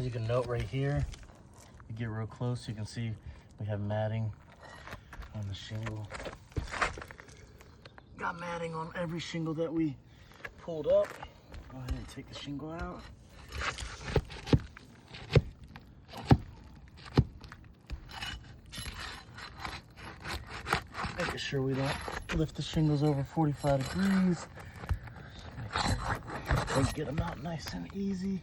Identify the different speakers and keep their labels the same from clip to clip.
Speaker 1: you can note right here, you get real close, you can see we have matting on the shingle. Got matting on every shingle that we pulled up. Go ahead and take the shingle out. Making sure we don't lift the shingles over 45 degrees. Make sure we get them out nice and easy.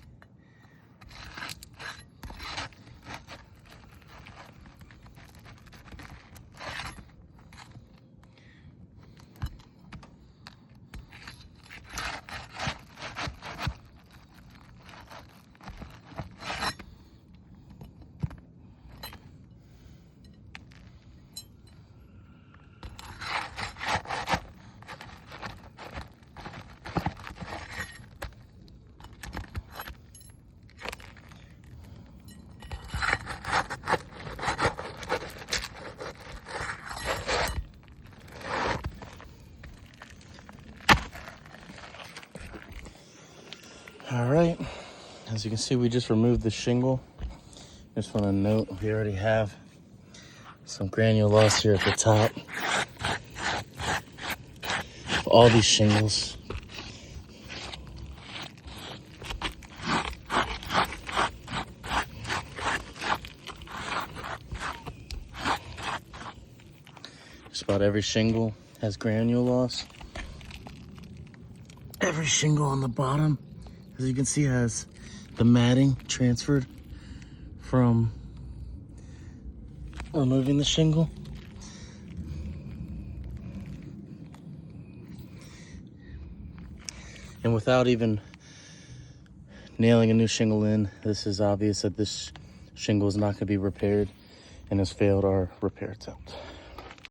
Speaker 1: All right, as you can see, we just removed the shingle. Just want to note, we already have some granule loss here at the top of all these shingles. Just about every shingle has granule loss. Every shingle on the bottom, as you can see, has the matting transferred from removing the shingle. And without even nailing a new shingle in, this is obvious that this shingle is not going to be repaired and has failed our repair attempt.